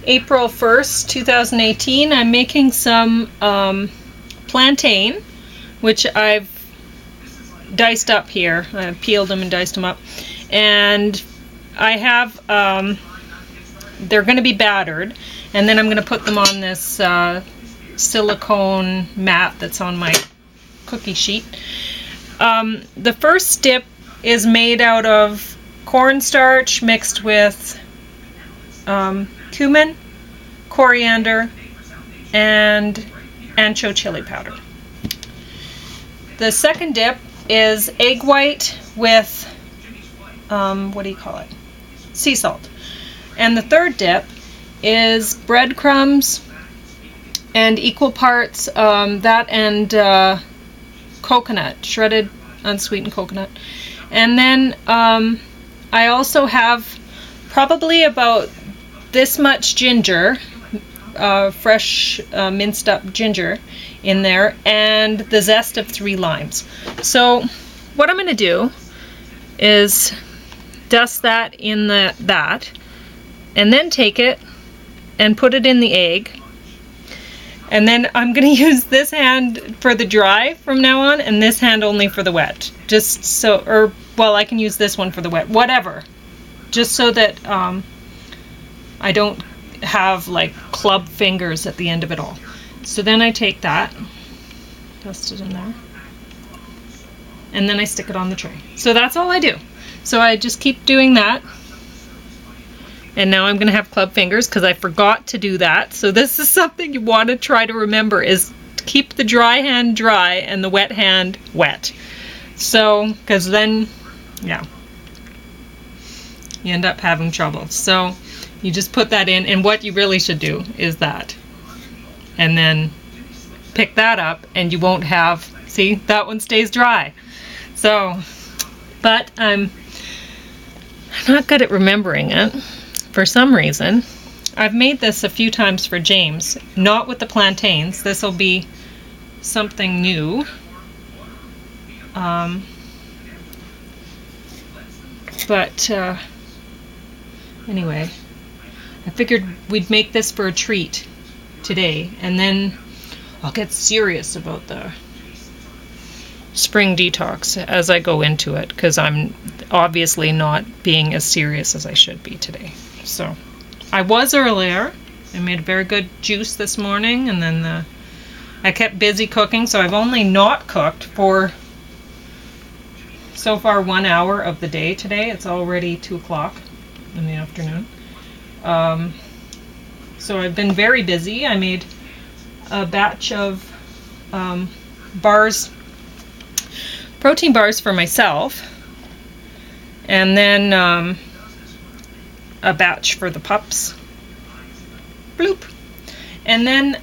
April 1st, 2018. I'm making some plantain, which I've diced up here. I peeled them and diced them up. And I have, they're going to be battered. And then I'm going to put them on this silicone mat that's on my cookie sheet. The first dip is made out of cornstarch mixed with cumin, coriander, and ancho chili powder. The second dip is egg white with, what do you call it? Sea salt. And the third dip is breadcrumbs and equal parts that and coconut, shredded unsweetened coconut. And then I also have probably about this much ginger, fresh minced up ginger in there, and the zest of 3 limes. So what I'm going to do is dust that in that, and then take it and put it in the egg. And then I'm going to use this hand for the dry from now on, and this hand only for the wet. Just so, or, well, I can use this one for the wet, whatever. Just so that I don't have like club fingers at the end of it all. So then I take that, dust it in there, and then I stick it on the tray. So that's all I do. So I just keep doing that. And now I'm going to have club fingers because I forgot to do that. So this is something you want to try to remember, is to keep the dry hand dry and the wet hand wet. So, because then, yeah, you end up having trouble. So you just put that in, and what you really should do is that. And then pick that up and you won't have, see, that one stays dry. So, but I'm not good at remembering it. For some reason. I've made this a few times for James, not with the plantains. This will be something new. Anyway, I figured we'd make this for a treat today, and then I'll get serious about the spring detox as I go into it, because I'm obviously not being as serious as I should be today. So I was earlier. I made a very good juice this morning, and then I kept busy cooking, so I've only not cooked for so far 1 hour of the day today. It's already 2 o'clock in the afternoon. So I've been very busy. I made a batch of protein bars for myself, and then a batch for the pups. Bloop. And then,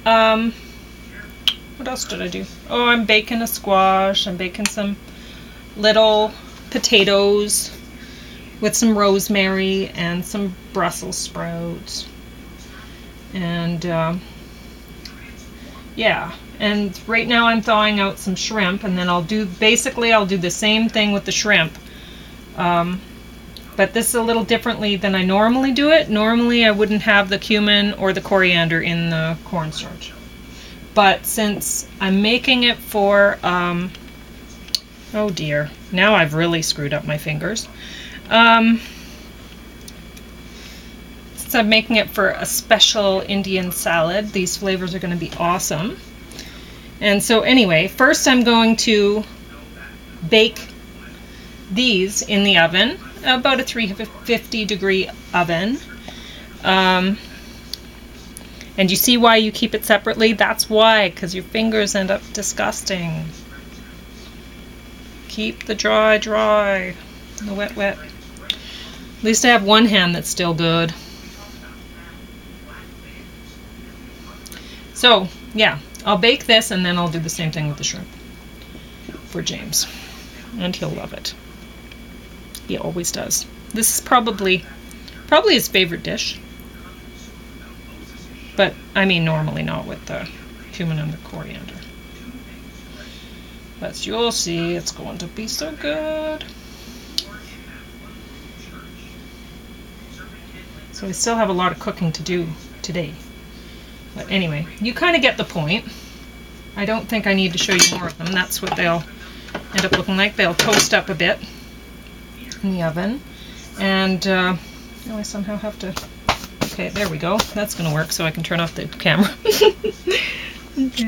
what else did I do? Oh, I'm baking a squash. I'm baking some little potatoes with some rosemary and some Brussels sprouts. And, yeah. And right now I'm thawing out some shrimp, and then I'll do the same thing with the shrimp. But this is a little differently than I normally do it. Normally I wouldn't have the cumin or the coriander in the cornstarch. But since I'm making it for, oh dear, now I've really screwed up my fingers. Since I'm making it for a special Indian salad, these flavors are going to be awesome. And so anyway, first I'm going to bake these in the oven, about a 350 degree oven. And you see why you keep it separately? That's why, because your fingers end up disgusting. Keep the dry dry, the wet wet. At least I have one hand that's still good. So yeah, I'll bake this, and then I'll do the same thing with the shrimp for James, and he'll love it. He always does. This is probably his favorite dish. But, I mean, normally not with the cumin and the coriander. But you'll see, it's going to be so good. So we still have a lot of cooking to do today. But anyway, you kind of get the point. I don't think I need to show you more of them. That's what they'll end up looking like. They'll toast up a bit in the oven. And oh, I somehow have to... Okay, there we go. That's going to work so I can turn off the camera. Okay.